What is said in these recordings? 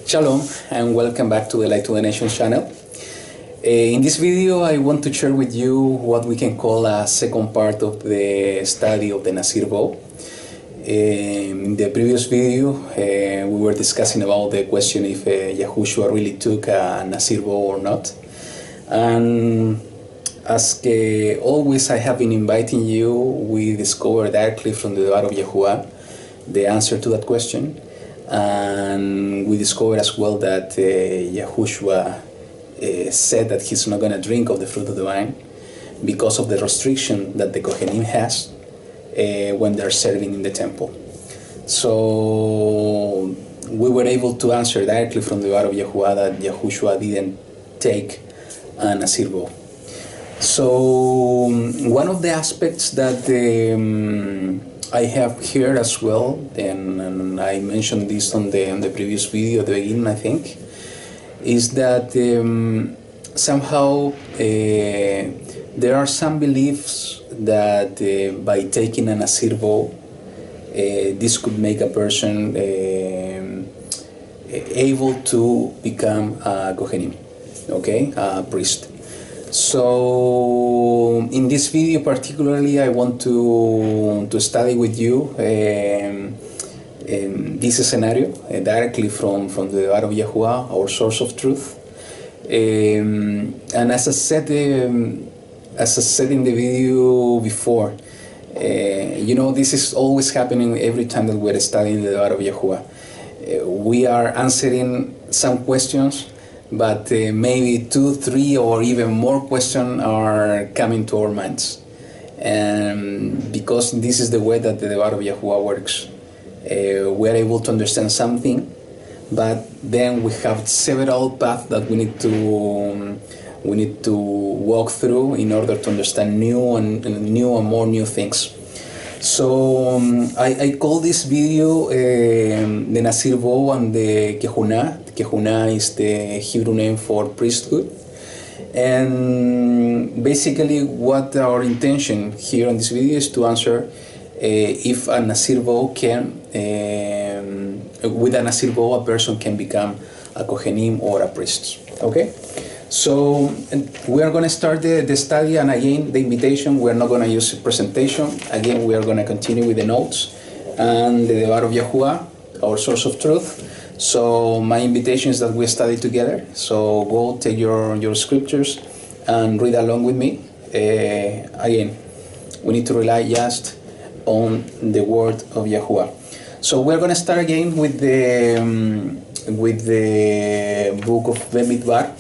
Shalom and welcome back to the Light to the Nations channel. In this video I want to share with you what we can call a second part of the study of the Nazir Vow. In the previous video we were discussing about the question if YaHuWaH really took a Nazir Vow or not. And as always I have been inviting you, we discovered directly from the Debar of YaHuWaH the answer to that question. And we discovered as well that YaHuWaH said that he's not going to drink of the fruit of the vine because of the restriction that the Kohanim has when they're serving in the temple. So we were able to answer directly from the Debar of YaHuWaH that YaHuWaH didn't take a Nazir Vow. So one of the aspects that I have here as well, and I mentioned this on the previous video at the beginning, I think, is that somehow there are some beliefs that by taking a Nazir Vow, this could make a person able to become a Kohanim, okay, a priest. So in this video particularly I want to study with you this scenario directly from the Debar of YaHuWaH, our source of truth. And as I said in the video before, you know, this is always happening every time that we're studying the Debar of YaHuWaH. We are answering some questions, but maybe 2, 3, or even more questions are coming to our minds. And because this is the way that the Debar of YaHuWaH works, we are able to understand something, but then we have several paths that we need to walk through in order to understand new and more new things. So I call this video the Nazir Vow and the Kehunah. Kehunah is the Hebrew name for priesthood. And basically what our intention here in this video is to answer if a Nazir Vow can, with a Nazir Vow a person can become a Kohanim or a priest. Okay? So we are going to start the study, and again the invitation, we are not going to use a presentation. Again, we are going to continue with the notes and the Debar of YaHuWaH, our source of truth. So my invitation is that we study together. So go take your scriptures and read along with me. Again, we need to rely just on the word of YaHuWaH. So we're going to start again with the book of Bamidbar.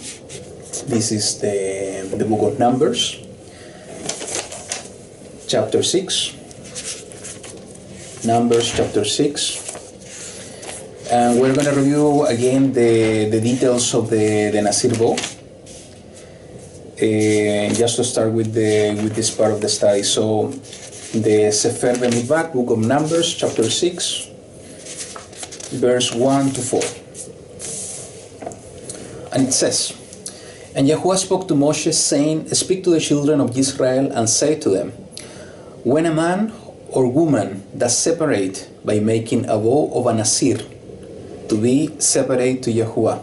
This is the book of Numbers, chapter 6. Numbers chapter 6. And we're going to review again the details of the Nazir Vow. Just to start with this part of the study. So the Sefer Bamidbar, book of Numbers, chapter 6, verse 1 to 4. And it says, "And YaHuWaH spoke to Moshe, saying, Speak to the children of Yisra'el, and say to them, When a man or woman does separate by making a vow of a Nazir, to be separate to YaHuWaH,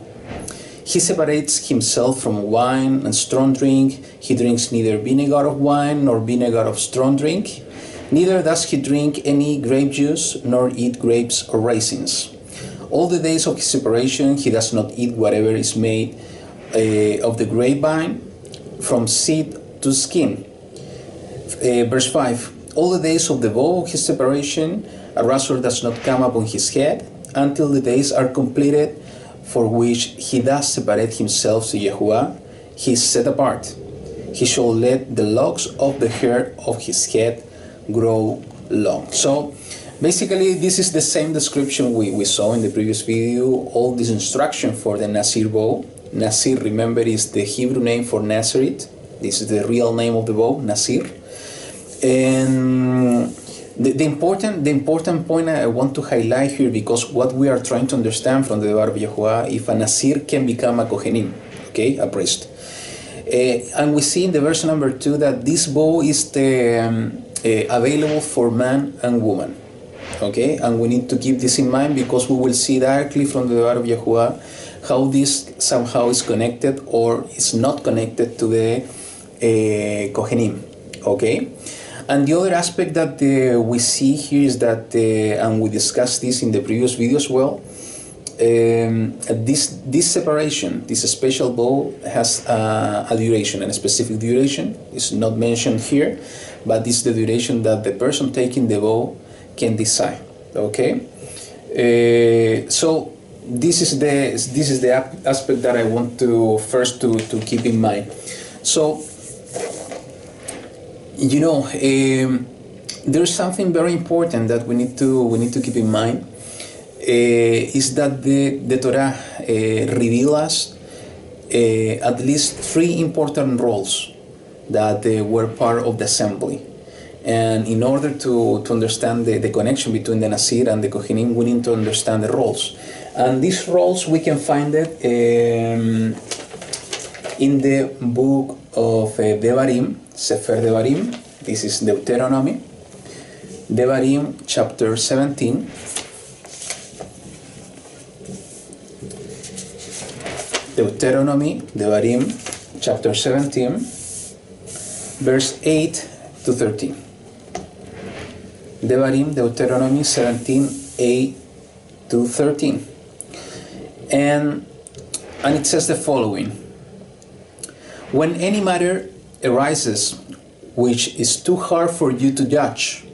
he separates himself from wine and strong drink. He drinks neither vinegar of wine nor vinegar of strong drink, neither does he drink any grape juice nor eat grapes or raisins. All the days of his separation he does not eat whatever is made of the grapevine, from seed to skin." Verse 5, "All the days of the vow of his separation a razor does not come upon his head, until the days are completed for which he does separate himself to YaHuWaH. He is set apart. He shall let the locks of the hair of his head grow long." So basically this is the same description we saw in the previous video. All this instruction for the Nazir Vow. Nazir, remember, is the Hebrew name for Nazirite. This is the real name of the vow, Nazir. And the important point I want to highlight here, because what we are trying to understand from the Debar of YaHuWaH, if a Nazir can become a Kohanim, okay, a priest. And we see in the verse number 2 that this vow is available for man and woman. Okay, and we need to keep this in mind because we will see directly from the Debar of YaHuWaH how this somehow is connected or is not connected to the Kohanim. Okay, and the other aspect that we see here is that, and we discussed this in the previous video as well, this separation, this special vow has a duration, and a specific duration. It's not mentioned here, but this is the duration that the person taking the vow can decide. Okay, so this is the aspect that I want to first to keep in mind. So, you know, there's something very important that we need to keep in mind. Is that the Torah reveals us at least 3 important roles that were part of the assembly. And in order to understand the connection between the Nazir and the Kohanim, we need to understand the roles. And these roles we can find it in the book of Devarim, Sefer Devarim. This is Deuteronomy. Devarim chapter 17. Deuteronomy, Devarim chapter 17, verse 8 to 13. Devarim, Deuteronomy 17, 8 to 13. And it says the following: when any matter arises which is too hard for you to judge,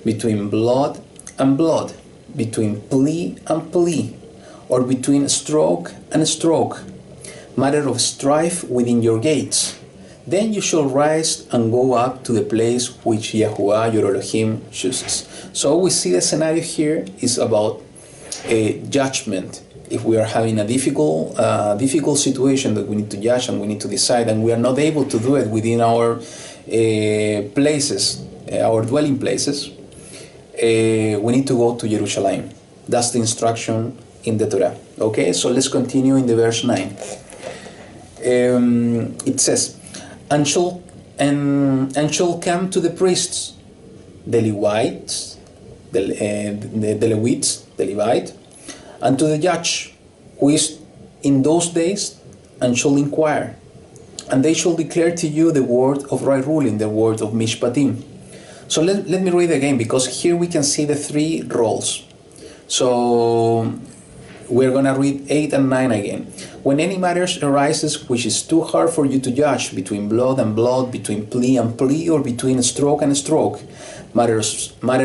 between blood and blood, between plea and plea, or between stroke and stroke, matter of strife within your gates, then you shall rise and go up to the place which YaHuWaH your Elohim chooses. So we see the scenario here is about a judgment. If we are having a difficult situation that we need to judge and we need to decide, and we are not able to do it within our places, our dwelling places, we need to go to Jerusalem. That's the instruction in the Torah. Okay, so let's continue in the verse 9. It says, and shall come to the priests, the Levites, the Levites, the Levite, and to the judge, who is in those days, and shall inquire, and they shall declare to you the word of right ruling, the word of Mishpatim. So let me read again, because here we can see the 3 roles. So we're going to read 8 and 9 again. When any matter arises which is too hard for you to judge, between blood and blood, between plea and plea, or between stroke and stroke, matter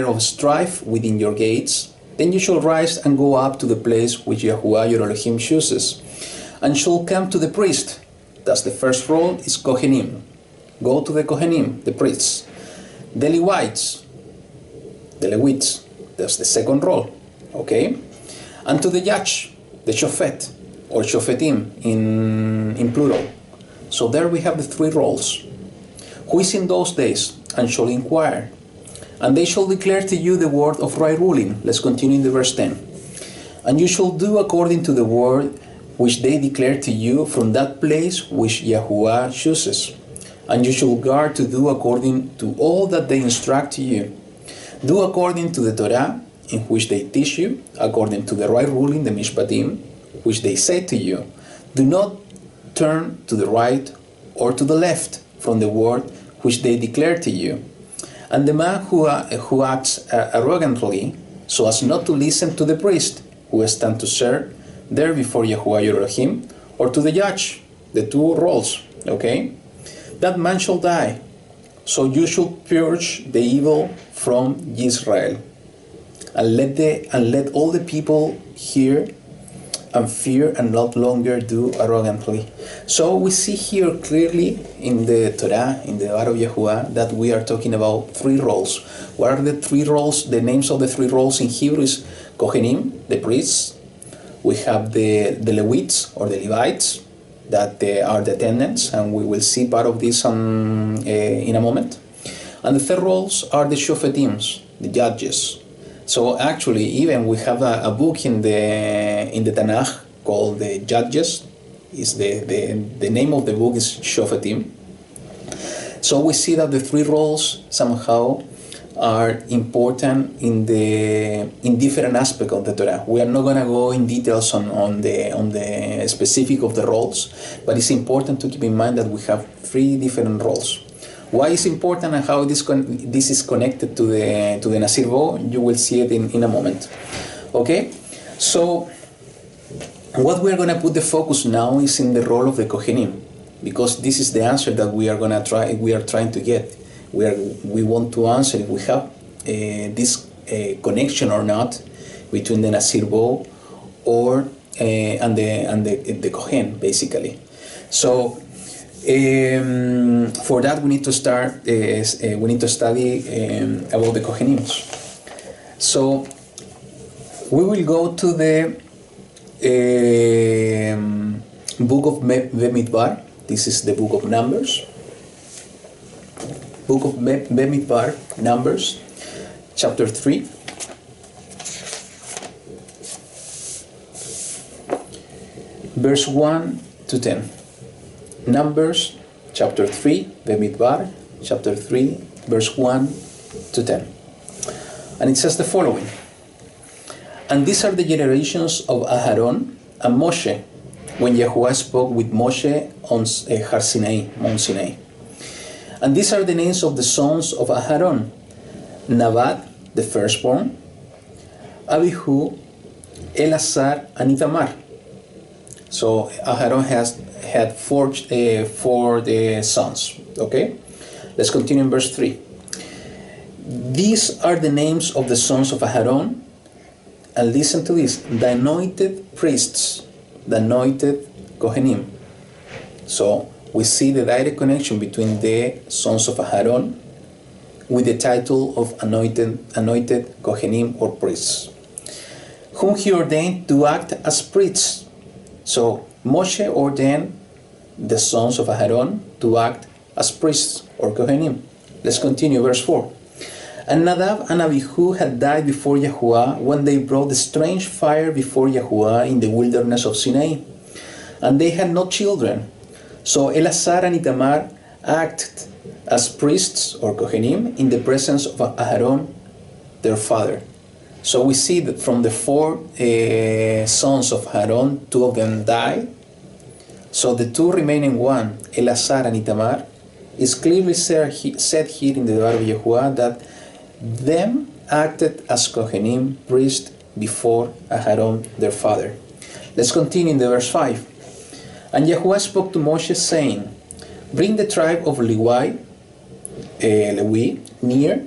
of strife within your gates, then you shall rise and go up to the place which YaHuWaH your Elohim chooses, and shall come to the priest. That's the first role, is Kohanim. Go to the Kohanim, the priests. The Levites, that's the second role. Okay? And to the judge, the Shophet, or Shophetim in plural. So there we have the 3 roles. Who is in those days, and shall inquire, and they shall declare to you the word of right ruling. Let's continue in the verse 10. And you shall do according to the word which they declare to you from that place which YaHuWaH chooses. And you shall guard to do according to all that they instruct to you. Do according to the Torah, in which they teach you, according to the right ruling, the Mishpatim, which they say to you. Do not turn to the right or to the left from the word which they declare to you. And the man who acts arrogantly, so as not to listen to the priest, who stand to serve there before YaHuWaH your Elohim, or to the judge, the 2 roles, okay? That man shall die. So you should purge the evil from Yisra'el, and let all the people hear and fear, and not longer do arrogantly. So we see here clearly in the Torah, in the Debar of YaHuWaH, that we are talking about 3 roles. What are the 3 roles? The names of the 3 roles in Hebrew is Kohanim, the priests. We have the Levites, or the Levites, that are the attendants, and we will see part of this in a moment. And the 3rd roles are the Shophetims, the judges. So actually, even we have a book in the Tanakh called the Judges. Is the name of the book is Shophetim. So we see that the 3 roles somehow are important in different aspects of the Torah. We are not going to go in details on the specific of the roles, but it's important to keep in mind that we have 3 different roles. Why it's important and how this is connected to the Nazir Vow, you will see it in a moment. Okay, so what we are going to put the focus now is in the role of the Kohanim, because this is the answer that we are trying to get. We want to answer if we have this connection or not between the Nazir Vow or and the Kohen, basically. So for that we need to start. We need to study about the Kohanim. So we will go to the book of Bemidbar. This is the book of Numbers. Book of Bemidbar, Numbers, chapter 3. Verse 1 to 10. Numbers, chapter 3, Bemidbar, chapter 3, verse 1 to 10. And it says the following. And these are the generations of Aharon and Moshe, when YaHuWaH spoke with Moshe on Har Sinai, Mount Sinai. And these are the names of the sons of Aharon: Nabad, the firstborn, Abihu, Elazar, and Itamar. So Aharon had four sons. Okay, let's continue in verse 3. These are the names of the sons of Aharon, and listen to this: the anointed priests, the anointed Kohanim. So we see the direct connection between the sons of Aharon with the title of anointed Kohanim or priests, whom he ordained to act as priests. So Moshe ordained the sons of Aharon to act as priests or Kohanim. Let's continue, verse 4. And Nadab and Abihu had died before YaHuWaH when they brought the strange fire before YaHuWaH in the wilderness of Sinai, and they had no children. So Elazar and Itamar acted as priests or Kohanim in the presence of Aharon, their father. So we see that from the 4 sons of Aharon, 2 of them died. So the 2 remaining one, Elazar and Itamar, is clearly said here in the Debar of YaHuWaH that them acted as Kohanim, priests, before Aharon, their father. Let's continue in the verse 5. And YaHuWaH spoke to Moshe, saying, bring the tribe of Levi near,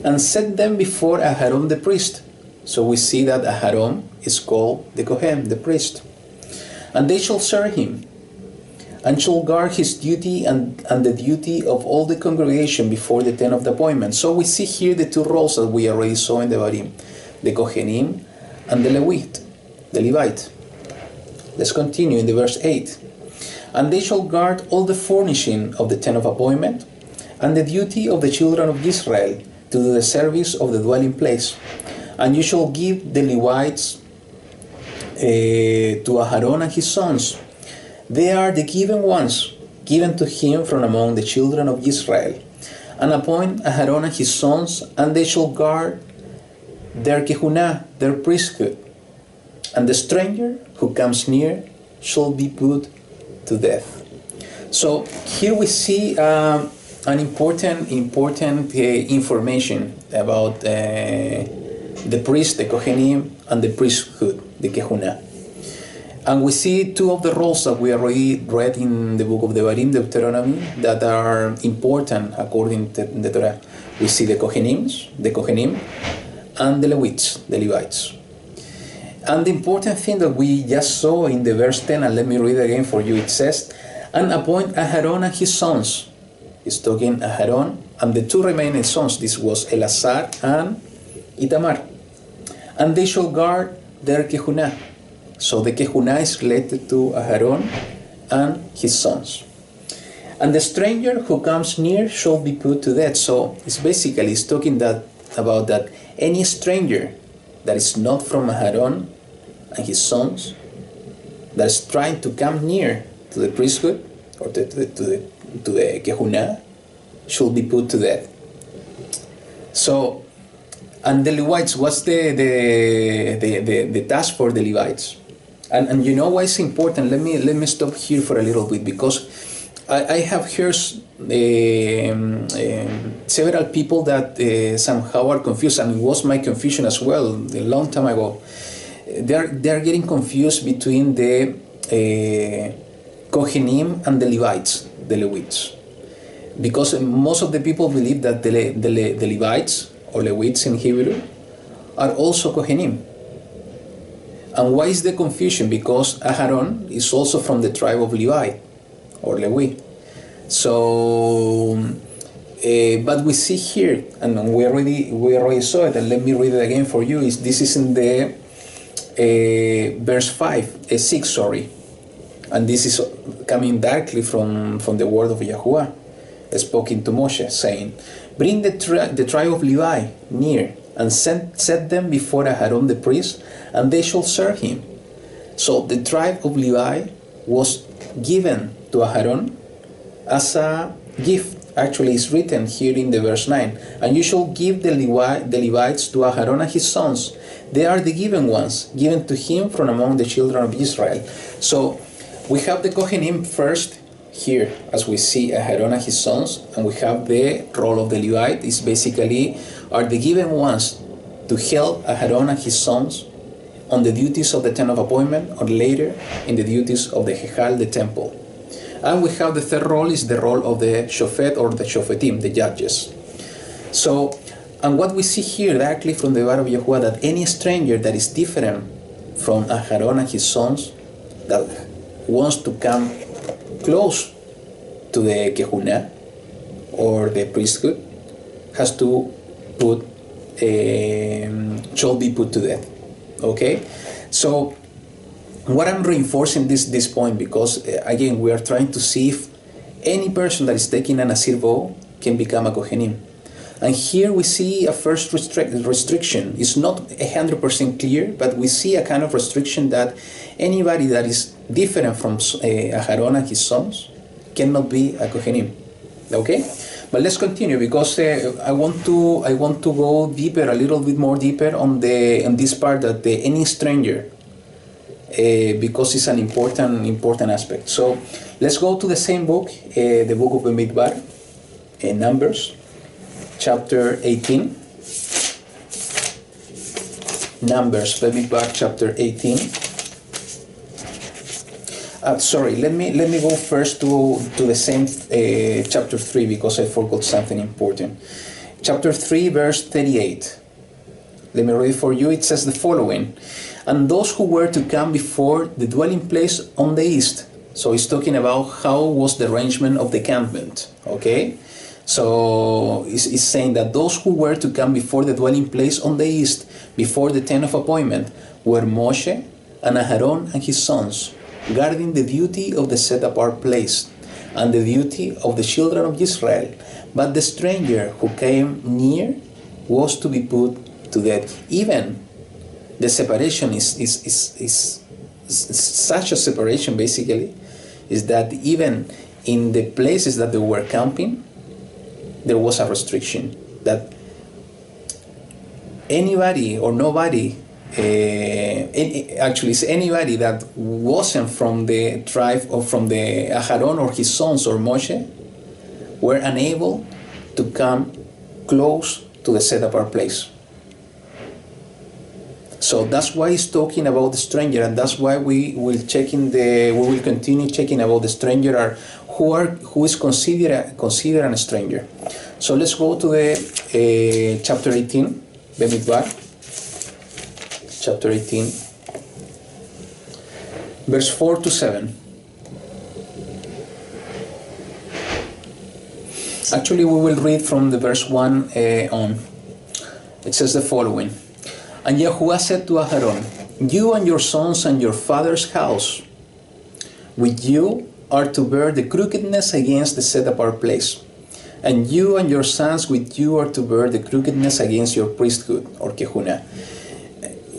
and set them before Aharon the priest. So we see that Aharon is called the Kohen, the priest. And they shall serve him, and shall guard his duty and the duty of all the congregation before the tent of the appointment. So we see here the 2 roles that we already saw in the Barim, the Kohanim and the Levite. Let's continue in the verse 8. And they shall guard all the furnishing of the tent of appointment, and the duty of the children of Yisra'el to do the service of the dwelling place. And you shall give the Levites to Aharon and his sons. They are the given ones, given to him from among the children of Israel. And appoint Aharon and his sons, and they shall guard their Kehunah, their priesthood. And the stranger who comes near shall be put to death. So here we see an important information about the priest, the Kohanim, and the priesthood, the Kehunah. And we see 2 of the roles that we already read in the book of the Devarim, Deuteronomy, that are important according to the Torah. We see the Kohanim, and the Levites. And the important thing that we just saw in the verse 10, and let me read it again for you, it says, and appoint Aharon and his sons. He's talking Aharon and the 2 remaining sons. This was Elazar and Itamar. And they shall guard their Kehunah. So the Kehunah is related to Aharon and his sons. And the stranger who comes near shall be put to death. So it's talking about that any stranger that is not from Aharon and his sons, that is trying to come near to the priesthood or to the Kehunah, should be put to death. So, and the Levites, what's the task for the Levites? And you know why it's important? Let me stop here for a little bit, because I have heard several people that somehow are confused, and it was my confusion as well a long time ago. They're getting confused between the Kohanim and the Levites, the Levites, because most of the people believe that the Levites, or Levites in Hebrew, are also Kohanim. And why is the confusion? Because Aharon is also from the tribe of Levi, or Levi. So, but we see here, and we already saw it, and let me read it again for you. This is in the verse 6, sorry. And this is coming directly from the word of YaHuWaH, spoken to Moshe, saying, "Bring the tribe of Levi near, and set them before Aharon the priest, and they shall serve him." So the tribe of Levi was given to Aharon as a gift. Actually, it's written here in the verse 9, "And you shall give the Levites to Aharon and his sons. They are the given ones, given to him from among the children of Israel." So we have the Kohanim first here, as we see Aharon and his sons, and we have the role of the Levite. Is basically are the given ones to help Aharon and his sons on the duties of the tent of appointment, or later in the duties of the Hechal, the temple. And we have the third role is the role of the Shophet, or the Shophetim, the judges. So, and what we see here directly from the Debar of YaHuWaH, that any stranger that is different from Aharon and his sons, that wants to come close to the Kehunah, or the priesthood, has to shall be put to death. Okay, so what I'm reinforcing this point, because again we are trying to see if any person that is taking a Nazir Vow can become a Kohanim. And here we see a first restriction. It's not 100% clear, but we see a kind of restriction that anybody that is different from Aharon and his sons cannot be a Kohanim. Okay, but let's continue, because I want to go deeper, a little bit more deeper on this part, that any stranger, because it's an important aspect. So let's go to the same book, the book of Bamidbar, Numbers, chapter 18. Numbers, Bamidbar, chapter 18. Sorry, let me go first to the same chapter 3, because I forgot something important. Chapter 3, verse 38. Let me read for you. It says the following: "And those who were to come before the dwelling place on the east." So he's talking about how was the arrangement of the campment. Okay, so he's saying that those who were to come before the dwelling place on the east, before the tent of appointment, were Moshe and Aharon and his sons, guarding the duty of the set apart place and the duty of the children of Yisra'el. But the stranger who came near was to be put to death. Even the separation is such a separation, basically, is that even in the places that they were camping, there was a restriction that anybody or nobody, actually it's anybody that wasn't from the tribe, or from the Aharon or his sons or Moshe, were unable to come close to the set apart place. So that's why he's talking about the stranger, and that's why we will continue checking about the stranger, who is considered a stranger. So let's go to the chapter 18, Bamidbar, chapter 18, verse 4 to 7. Actually, we will read from the verse 1 on. It says the following: "And YaHuWaH said to Aharon, You and your sons and your father's house with you are to bear the crookedness against the set apart place. And you and your sons with you are to bear the crookedness against your priesthood," or Kehunah.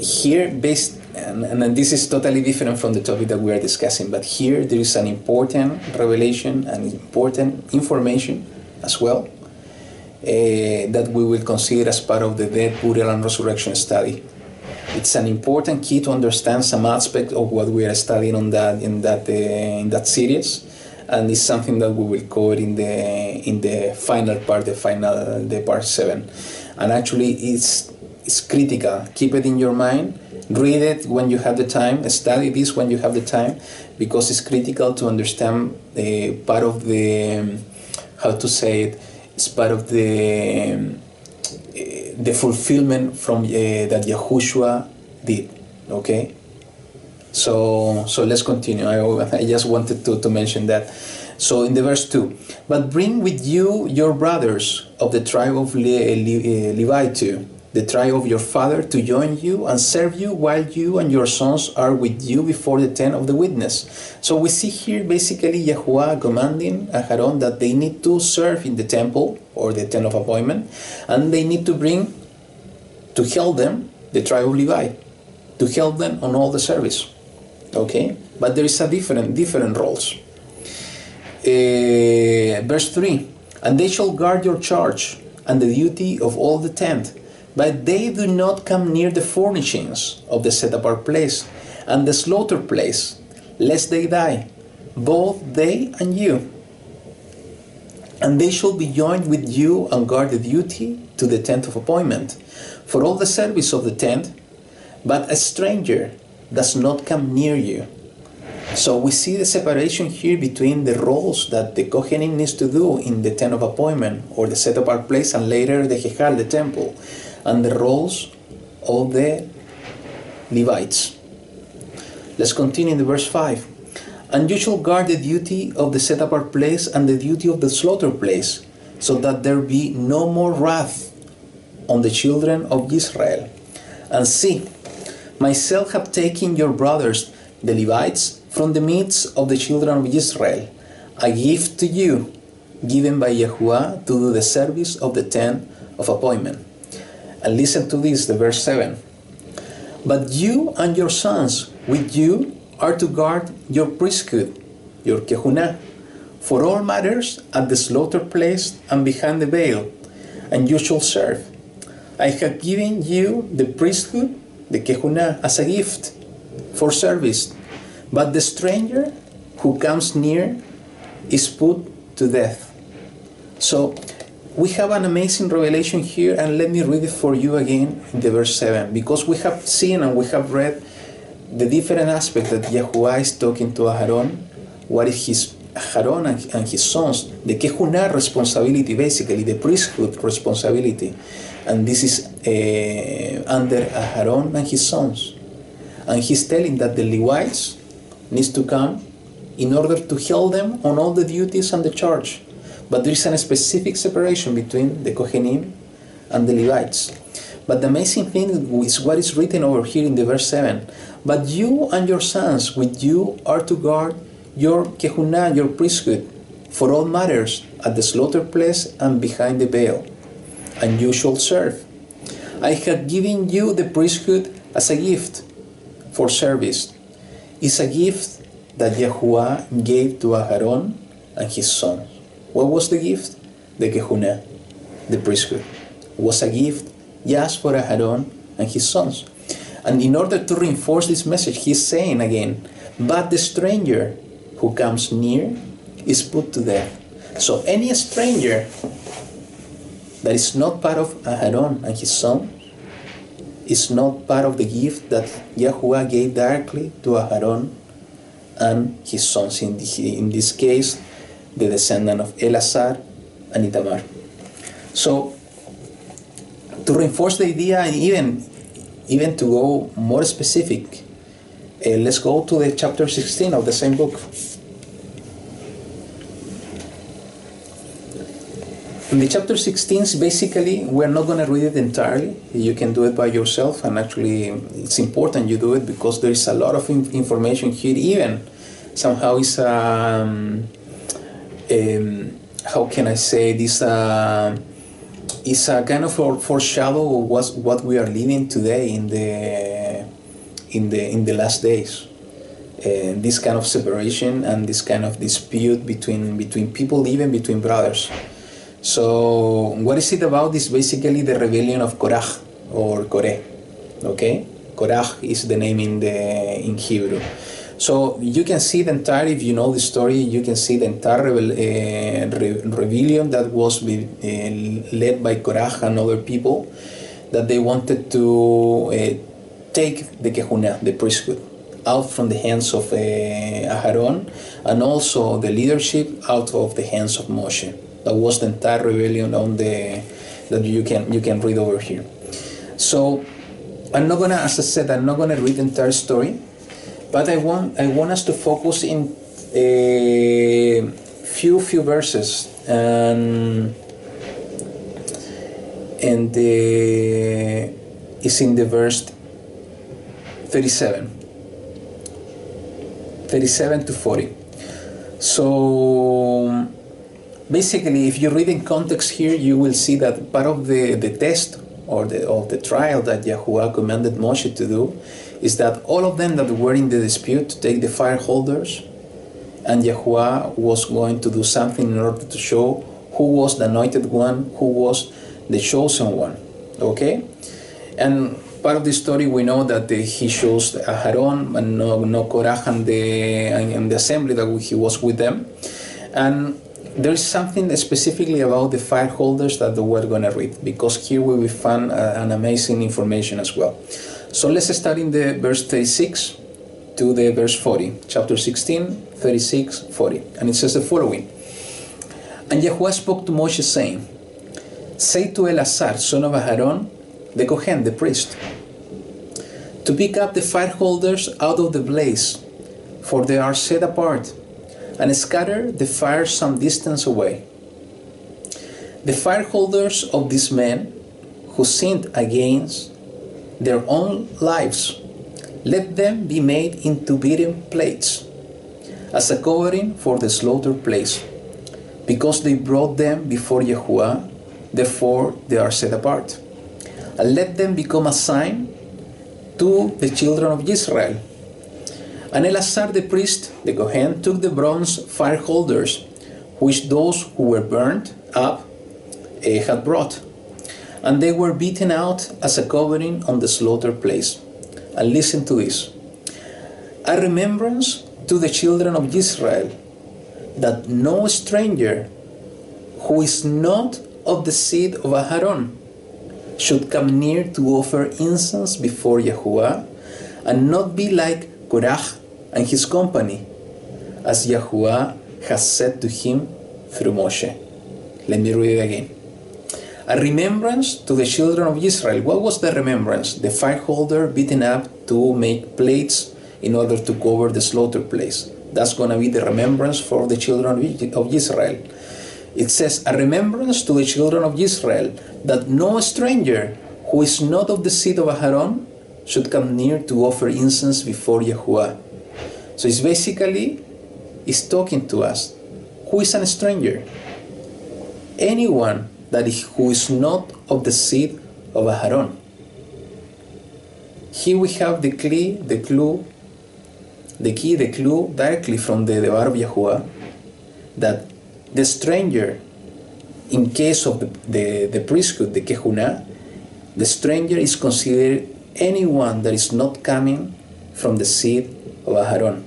Here, and this is totally different from the topic that we are discussing, but here there is an important revelation and important information as well. that we will consider as part of the death, burial, and resurrection study. It's an important key to understand some aspect of what we are studying on in that series, and it's something that we will cover in the final part, the part 7. And actually, it's critical. Keep it in your mind. Read it when you have the time. Study this when you have the time, because it's critical to understand part of the it's part of the fulfillment from that Yahushua did. Okay, so let's continue. I just wanted to mention that. So in the verse 2, but bring with you your brothers of the tribe of Levi too, the tribe of your father, to join you and serve you while you and your sons are with you before the tent of the witness. So we see here basically Yahuwah commanding Aharon that they need to serve in the temple or the tent of appointment, and they need to bring to help them the tribe of Levi, to help them on all the service. Okay, but there is a different roles. Verse 3, and they shall guard your charge and the duty of all the tent, but they do not come near the furnishings of the set apart place and the slaughter place, lest they die, both they and you. And they shall be joined with you and guard the duty to the tent of appointment for all the service of the tent, but a stranger does not come near you. So we see the separation here between the roles that the Kohanim needs to do in the tent of appointment or the set apart place, and later the Hechal, the temple, and the roles of the Levites. Let's continue in the verse 5. And you shall guard the duty of the set apart place and the duty of the slaughter place, so that there be no more wrath on the children of Yisra'el. And see, myself have taken your brothers, the Levites, from the midst of the children of Yisra'el, a gift to you, given by Yahuwah to do the service of the tent of appointment. And listen to this, the verse 7. But you and your sons with you are to guard your priesthood, your Kehunah, for all matters at the slaughter place and behind the veil, and you shall serve. I have given you the priesthood, the Kehunah, as a gift for service, but the stranger who comes near is put to death. So we have an amazing revelation here, and let me read it for you again in the verse 7, because we have seen and we have read the different aspects that Yahuwah is talking to Aharon, what is his Aharon and his sons, the Kehunah responsibility, basically the priesthood responsibility, and this is under Aharon and his sons, and he's telling that the Levites needs to come in order to help them on all the duties and the charge. But there is a specific separation between the Kohanim and the Levites. But the amazing thing is what is written over here in the verse 7. But you and your sons with you are to guard your Kehunah, your priesthood, for all matters at the slaughter place and behind the veil, and you shall serve. I have given you the priesthood as a gift for service. It's a gift that Yahuwah gave to Aharon and his sons. What was the gift? The Kehunah, the priesthood. It was a gift just for Aharon and his sons. And in order to reinforce this message, he's saying again, but the stranger who comes near is put to death. So any stranger that is not part of Aharon and his son is not part of the gift that Yahuwah gave directly to Aharon and his sons, in this case, the descendant of Elazar and Itamar. So, to reinforce the idea and even to go more specific, let's go to the chapter 16 of the same book. In the chapter 16, basically, we're not going to read it entirely. You can do it by yourself, and actually it's important you do it because there is a lot of information here. Even somehow it's how can I say this? It's a kind of foreshadow of what we are living today in the last days. This kind of separation and this kind of dispute between people, even between brothers. So what is it about? Is basically the rebellion of Korah or Koreh. Okay, Korah is the name in Hebrew. So you can see the entire, if you know the story, you can see the entire rebellion that was led by Korah and other people, that they wanted to take the Kehunah, the priesthood, out from the hands of Aharon, and also the leadership out of the hands of Moshe. That was the entire rebellion on that you can read over here. So I'm not gonna, as I said, I'm not gonna read the entire story, but I want us to focus in a few verses, and it's in the verse 37 to 40. So basically, if you read in context here, you will see that part of the test or the trial that YaHuWaH commanded Moshe to do is that all of them that were in the dispute to take the fire holders, and YaHuWaH was going to do something in order to show who was the anointed one, who was the chosen one. Okay? And part of the story, we know that he chose Aharon and no Korah and the assembly that he was with them. And there is something specifically about the fire holders that we're going to read, because here we will find an amazing information as well. So let's start in the verse 36 to the verse 40, chapter 16, 36, 40. And it says the following. And YaHuWaH spoke to Moshe, saying, say to Eleazar, son of Aharon, the Kohen, the priest, to pick up the fire holders out of the blaze, for they are set apart, and scatter the fire some distance away. The fire holders of these men who sinned against their own lives, let them be made into beaten plates, as a covering for the slaughter place, because they brought them before YaHuWaH, therefore they are set apart. And let them become a sign to the children of Yisra'el. And Eleazar the priest, the Kohen, took the bronze fire holders, which those who were burnt up had brought, and they were beaten out as a covering on the slaughter place. And listen to this. A remembrance to the children of Yisrael, that no stranger who is not of the seed of Aharon should come near to offer incense before YaHuWaH, and not be like Korah and his company, as YaHuWaH has said to him through Moshe. Let me read it again. A remembrance to the children of Israel. What was the remembrance? The fire holder beaten up to make plates in order to cover the slaughter place. That's going to be the remembrance for the children of Israel. It says, a remembrance to the children of Israel, that no stranger who is not of the seed of Aharon should come near to offer incense before YaHuWaH. So it's basically, it's talking to us. Who is a stranger? Anyone who is not of the seed of Aharon. Here we have the key, the clue directly from the Debar of YaHuWaH, that the stranger, in case of the priesthood, the Kehunah, the stranger is considered anyone that is not coming from the seed of Aharon.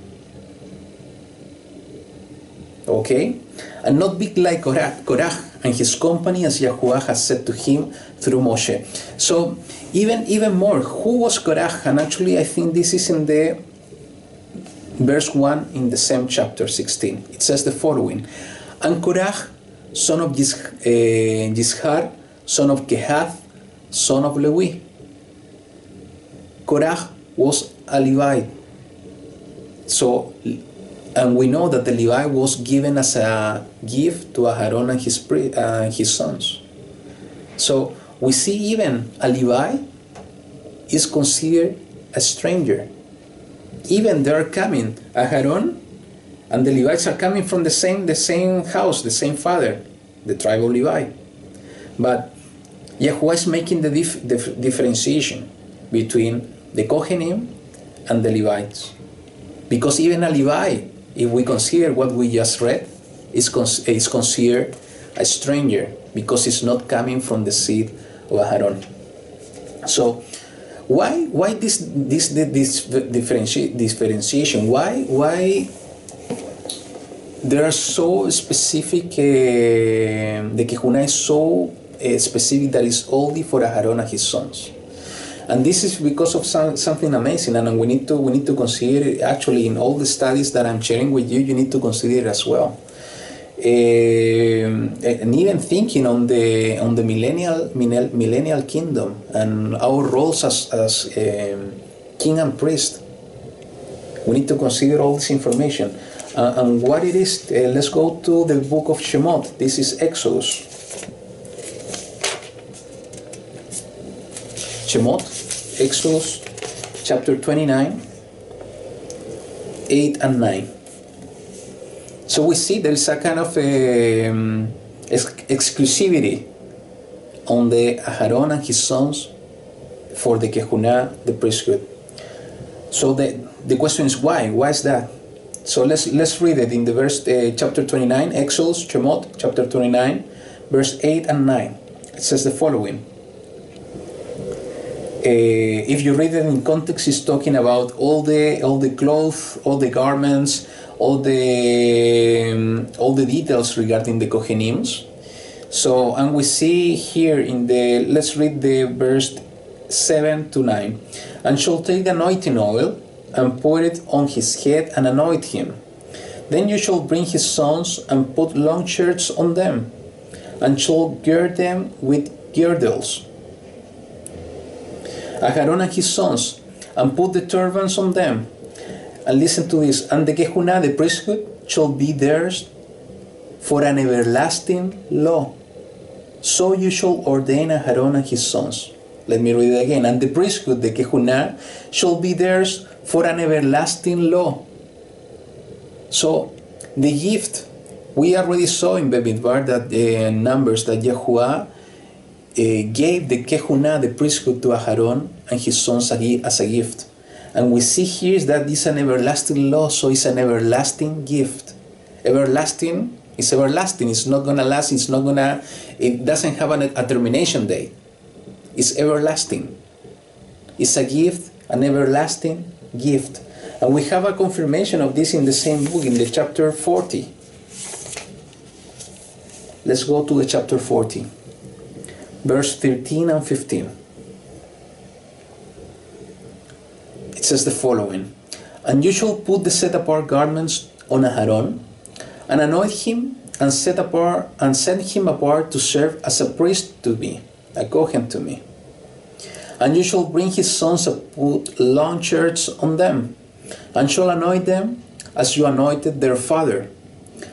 Okay? And not be like Korah and his company, as YaHuWaH has said to him through Moshe. So even more, who was Korah? And actually I think this is in the verse 1 in the same chapter 16. It says the following. And Korah, son of Yizhar, son of Kehath, son of Lewi. Korah was a Levite. So, and we know that the Levite was given as a gift to Aharon and his sons. So we see even a Levite is considered a stranger. Even they are coming, Aharon and the Levites are coming from the same house, the same father, the tribe of Levi. But YaHuWaH is making the differentiation between the Kohanim and the Levites. Because even a Levi, if we consider what we just read, is considered a stranger, because it's not coming from the seed of Aaron. So why this differentiation? Why there are so specific? The Kehunah is so specific that is only for Aaron and his sons. And this is because of something amazing, and we need to consider it. Actually, in all the studies that I'm sharing with you, you need to consider it as well. And even thinking on the millennial kingdom and our roles as king and priest, we need to consider all this information and what it is. Let's go to the book of Shemot. This is Exodus. Shemot, Exodus, chapter 29, 8 and 9. So we see there is a kind of exclusivity on the Aaron and his sons for the Kehunah, the priesthood. So the question is why? Why is that? So let's read it in the verse chapter 29, Exodus, Shemot, chapter 29, verse 8 and 9. It says the following. If you read it in context, it's talking about all the clothes, all the garments, all the details regarding the Kohenims. So, and we see here in let's read the verse 7 to 9. And shall take the anointing oil and pour it on his head and anoint him. Then you shall bring his sons and put long shirts on them, and shall gird them with girdles. Aaron and his sons, and put the turbans on them. And listen to this. And the Kehunah, the priesthood, shall be theirs for an everlasting law. So you shall ordain Aaron and his sons. Let me read it again. And the priesthood, the Kehunah, shall be theirs for an everlasting law. So the gift, we already saw in Bemidbar that Numbers that Yahuwah gave the Kehunah, the priesthood, to Aaron and his sons as a gift. And we see here that this is an everlasting law, so it's an everlasting gift. Everlasting is everlasting. It's not going to last. It doesn't have a termination date. It's everlasting. It's a gift, an everlasting gift. And we have a confirmation of this in the same book, in the chapter 40. Let's go to the chapter 40. Verse 13 and 15. It says the following. And you shall put the set apart garments on Aaron, and anoint him, and set him apart to serve as a priest to me, a Cohen to me. And you shall bring his sons and put long shirts on them, and shall anoint them as you anointed their father,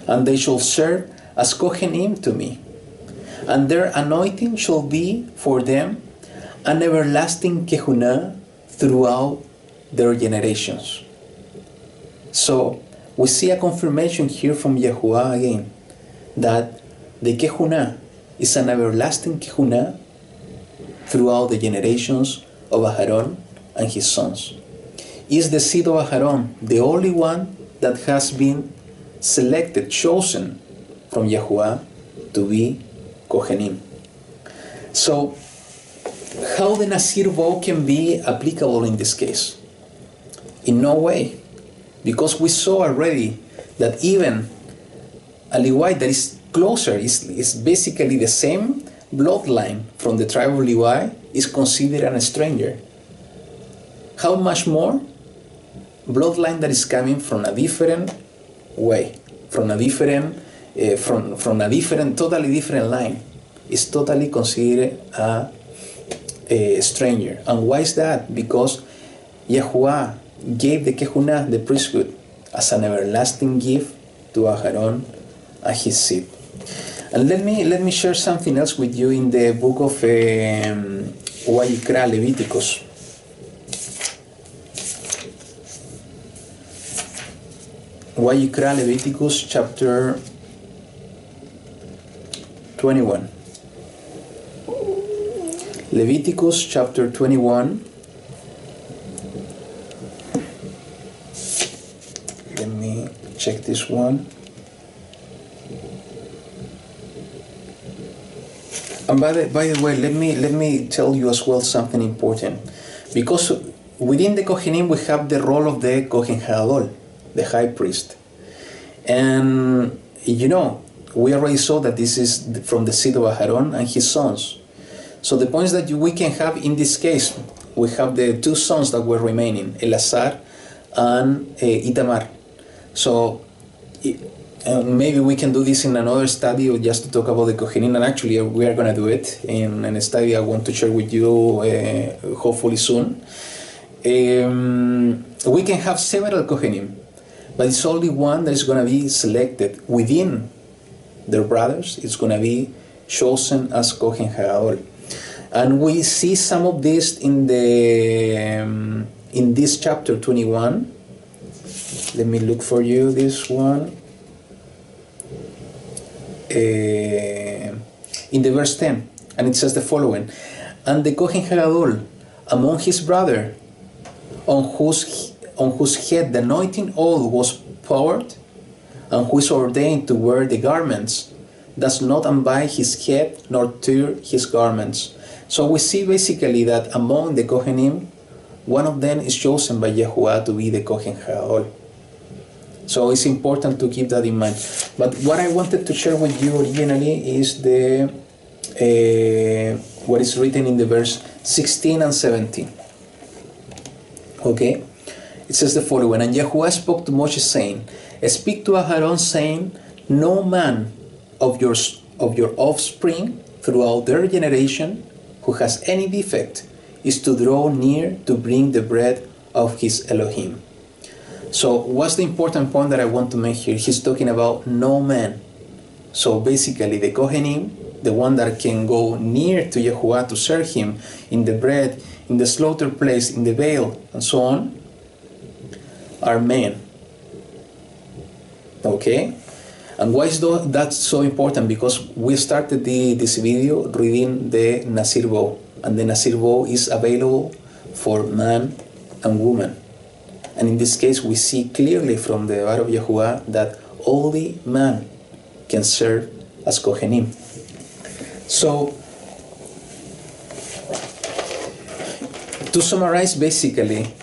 and they shall serve as Kohanim to me. And their anointing shall be for them an everlasting Kehunah throughout their generations. So we see a confirmation here from Yahuwah again that the Kehunah is an everlasting Kehunah throughout the generations of Aaron and his sons. Is the seed of Aaron the only one that has been selected, chosen from Yahuwah to be Kohanim? So, how the Nazir Vow can be applicable in this case? In no way, because we saw already that even a Levite that is closer, is basically the same bloodline from the tribe of Levi, is considered a stranger. How much more bloodline that is coming from a different way, from a different totally different line, is totally considered a stranger. And why is that? Because Yahuwah gave the Kehunah, the priesthood, as an everlasting gift to Aaron and his seed. And let me share something else with you in the book of Vayikra, Leviticus. Vayikra, Leviticus chapter 21. Leviticus chapter 21. Let me check this one. And by the way, let me tell you as well something important, because within the Kohanim we have the role of the Kohen Gadol, the high priest, and you know we already saw that this is from the seed of Aharon and his sons. So the points that we can have in this case, we have the two sons that were remaining, Elazar and Itamar. So maybe we can do this in another study, or just to talk about the Kohanim, and actually we are going to do it in a study I want to share with you hopefully soon. We can have several Kohanim, but it's only one that is going to be selected within their brothers. It's going to be chosen as Kohen Gadol. And we see some of this in this chapter 21. Let me look for you this one. In the verse 10, and it says the following: and the Kohen Gadol among his brother, on whose head the anointing oil was poured, and who is ordained to wear the garments, does not unbind his head nor tear his garments. So we see basically that among the Kohanim, one of them is chosen by YaHuWaH to be the Kohen Gadol. So it's important to keep that in mind. But what I wanted to share with you originally is the what is written in the verse 16 and 17. Okay? It says the following: and YaHuWaH spoke to Moshe, saying, speak to Aharon, saying, no man of your offspring throughout their generation who has any defect is to draw near to bring the bread of his Elohim. So what's the important point that I want to make here? He's talking about no man. So basically the Kohanim, the one that can go near to YaHuWaH to serve him in the bread, in the slaughter place, in the veil, and so on, are men. Okay? And why is that so important? Because we started this video reading the Nazir Vow, and the Nazir Vow is available for man and woman. And in this case, we see clearly from the Debar of YaHuWaH that only man can serve as Kohanim. So, to summarize basically,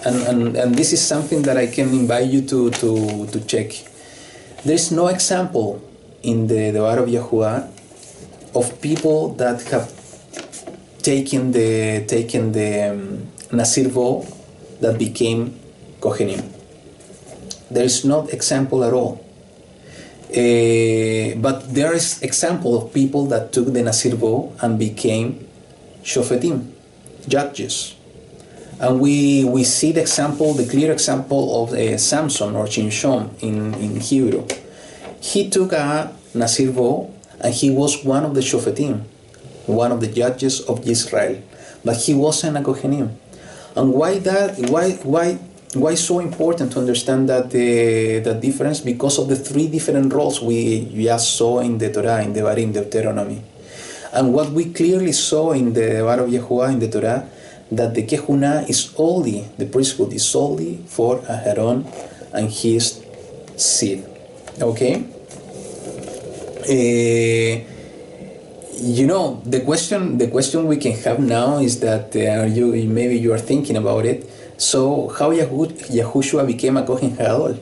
and this is something that I can invite you to check. There is no example in the Debar of YaHuWaH of people that have taken the Nazir Vow that became Kohanim. There is no example at all. But there is example of people that took the Nazir Vow and became Shophetim, judges. And we see the example, the clear example of Samson or Shimshon in Hebrew. He took a Nazir Vow and he was one of the Shophetim, one of the judges of Yisra'el, but he wasn't a Kohanim. And why that? Why so important to understand that that difference? Because of the three different roles we just saw in the Torah, in the Devarim, Deuteronomy. And what we clearly saw in the Debar of YaHuWaH in the Torah, that the Kehunah is only, the priesthood is only for Aharon and his seed. Okay? You know, the question we can have now is that maybe you are thinking about it. So how Yahushua became a Kohen Gadol?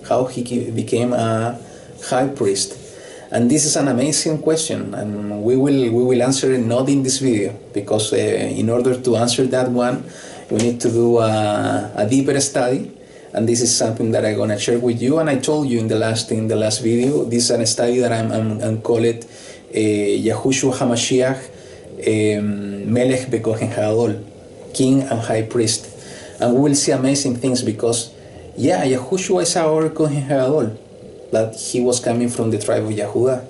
How he became a high priest? And this is an amazing question, and we will answer it not in this video, because in order to answer that one, we need to do a deeper study, and this is something that I'm gonna share with you. And I told you in the last video, this is a study that I'm call it Yahushua HaMashiach Melech BeKohen Gadol, King and High Priest, and we will see amazing things because Yahushua is our Kohen Gadol, but he was coming from the tribe of YaHuWaH.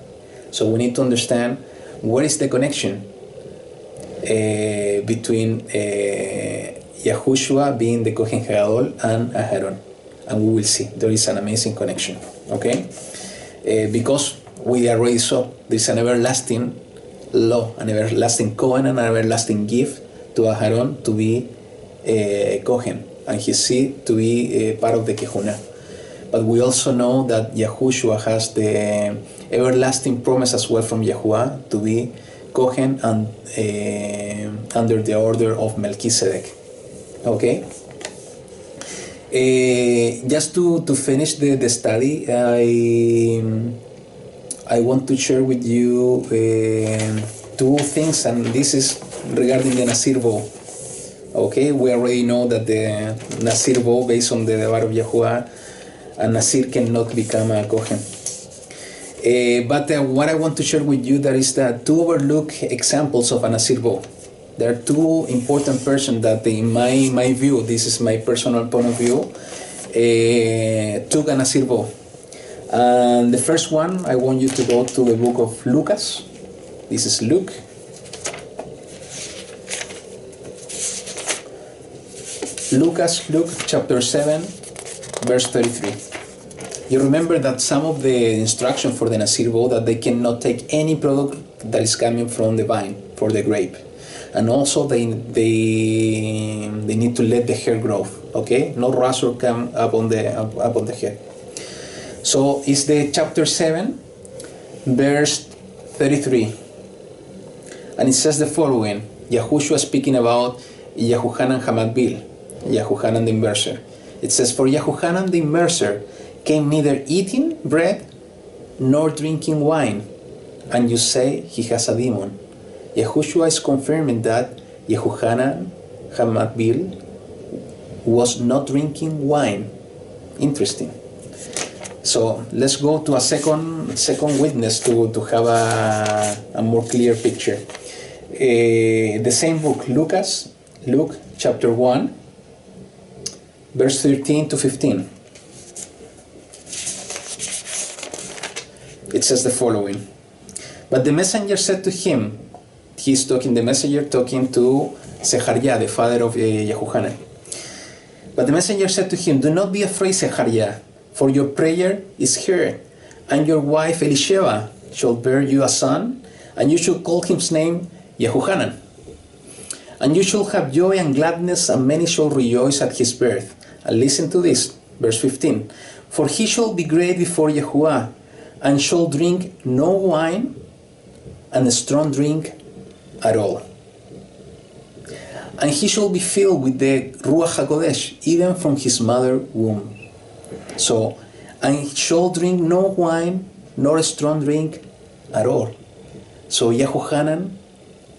So we need to understand what is the connection between Yahushua being the Kohen Gadol and Aharon. And we will see there is an amazing connection. Okay? Because we already saw there is an everlasting law, an everlasting Cohen, and an everlasting gift to Aharon to be Kohen, and his seed to be part of the Kehunah. But we also know that Yahushua has the everlasting promise as well from YaHuWaH to be Cohen and under the order of Melchizedek. Okay. Just to finish the study, I want to share with you two things, and this is regarding the Nazir Vow. Okay, we already know that the Nazir Vow, based on the Debar of YaHuWaH, a Nazir cannot become a Kohen. But what I want to share with you, that is that two overlooked examples of a Nazir Vow. There are two important persons that, in my view, this is my personal point of view, took a Nazir Vow. And the first one, I want you to go to the book of Lucas. This is Luke. Luke chapter 7, verse 33. You remember that some of the instruction for the Nazir Vow, that they cannot take any product that is coming from the vine, for the grape. And also they need to let the hair grow, okay? No razor come upon the head. So it's the chapter 7, verse 33. And it says the following. Yahushua speaking about Yehohanan Hamadbil, Yehohanan the immerser. It says, for Yehohanan the immerser came neither eating bread nor drinking wine, and you say he has a demon. Yahushua is confirming that Yehohanan Hamadbil was not drinking wine. Interesting. So let's go to a second witness to have a more clear picture. The same book, Luke chapter 1, verse 13 to 15. It says the following. But the messenger said to him, the messenger talking to Zechariah, the father of Yehohanan. But the messenger said to him, do not be afraid, Zechariah, for your prayer is heard, and your wife Elisheva shall bear you a son, and you shall call his name Yehohanan. And you shall have joy and gladness, and many shall rejoice at his birth. And listen to this, verse 15. For he shall be great before YaHuWaH, and shall drink no wine and strong drink at all. And he shall be filled with the Ruach HaKodesh, even from his mother's womb. So, and he shall drink no wine nor strong drink at all. So Yehohanan,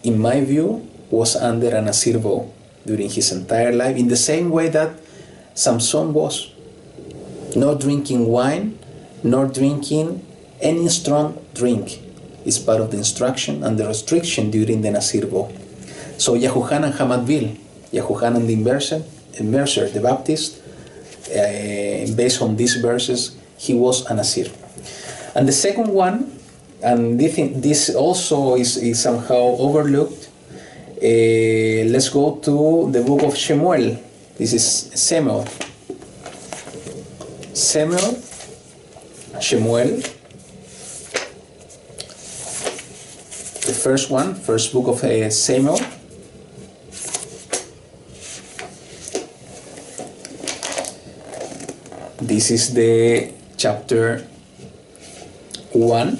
in my view, was under a Nazir Vow during his entire life, in the same way that Samson was. Not drinking wine, nor drinking any strong drink is part of the instruction and the restriction during the Nazir Vow. So Yehohanan Hamadbil, Yehohanan the immerser, the Baptist, based on these verses, he was a Nazir. And the second one, and this also is somehow overlooked, let's go to the book of Shemu'el. This is Shemu'el, the first book of Shemu'el. This is the chapter 1,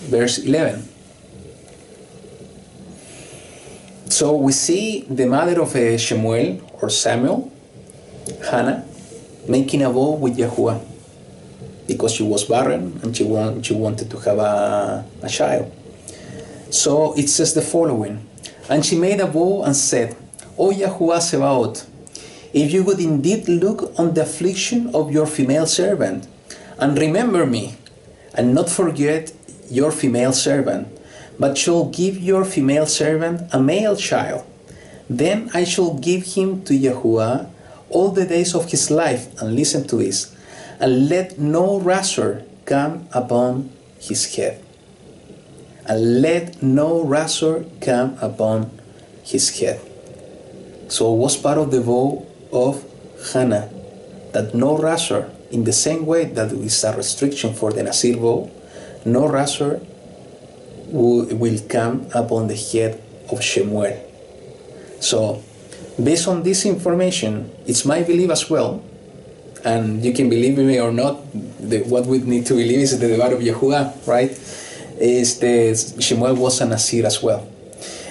verse 11. So we see the mother of Shemu'el, or Samuel, Hannah, making a vow with YaHuWaH because she was barren and she wanted to have a child. So it says the following. And she made a vow and said, O YaHuWaH Sebaot, if you would indeed look on the affliction of your female servant, and remember me, and not forget your female servant, but shall give your female servant a male child, then I shall give him to YaHuWaH all the days of his life, and listen to this, and let no razor come upon his head. And let no razor come upon his head. So it was part of the vow of Hannah, that no razor, in the same way that is a restriction for the Nazir Vow, no razor will come upon the head of Shemu'el. So, based on this information, it's my belief as well, and you can believe me or not, what we need to believe is the Debar of YaHuWaH, right? is that Shemu'el was a Nazir as well.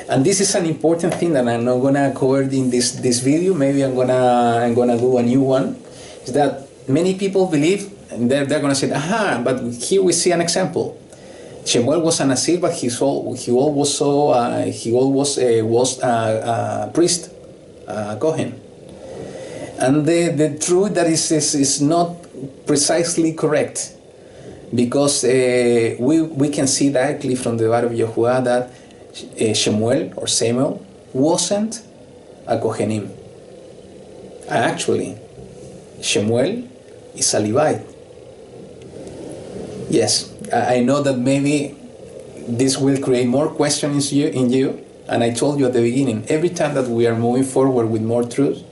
And this is an important thing that I'm not gonna cover in this video. Maybe I'm gonna do a new one. Is that many people believe, and they're gonna say, aha, but here we see an example. Shemu'el was a Nazir, but he also was a priest, Cohen. And the truth that is not precisely correct, because we can see directly from the Debar of YaHuWaH that Shemu'el or Samuel wasn't a Kohanim. Actually, Shemu'el is a Levite. Yes, I know that maybe this will create more questions in you, and I told you at the beginning, every time that we are moving forward with more truth,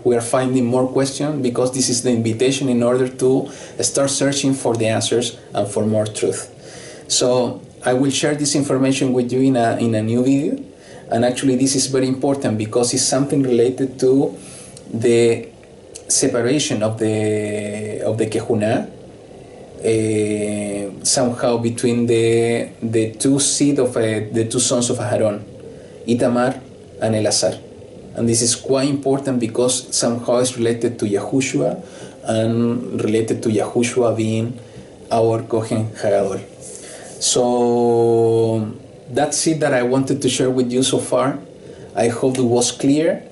we are finding more questions, because this is the invitation in order to start searching for the answers and for more truth. So I will share this information with you in a new video, and actually this is very important because it's something related to the separation of the Kehunah, somehow between the two seed of the two sons of Aaron, Itamar and Elazar. And this is quite important because somehow it's related to Yahushua and related to Yahushua being our Kohen Hagadol. So that's it that I wanted to share with you so far. I hope it was clear.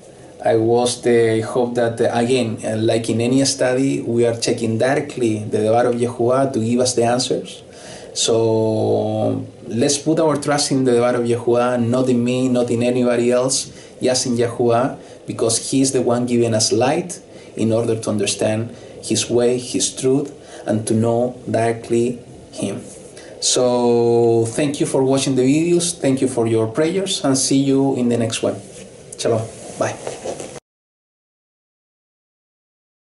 I hope that, again, like in any study, we are checking directly the Debar of YaHuWaH to give us the answers. So let's put our trust in the Debar of YaHuWaH, not in me, not in anybody else, just in YaHuWaH, because He is the one giving us light in order to understand His way, His truth, and to know directly Him. So thank you for watching the videos, thank you for your prayers, and see you in the next one. Shalom. Bye.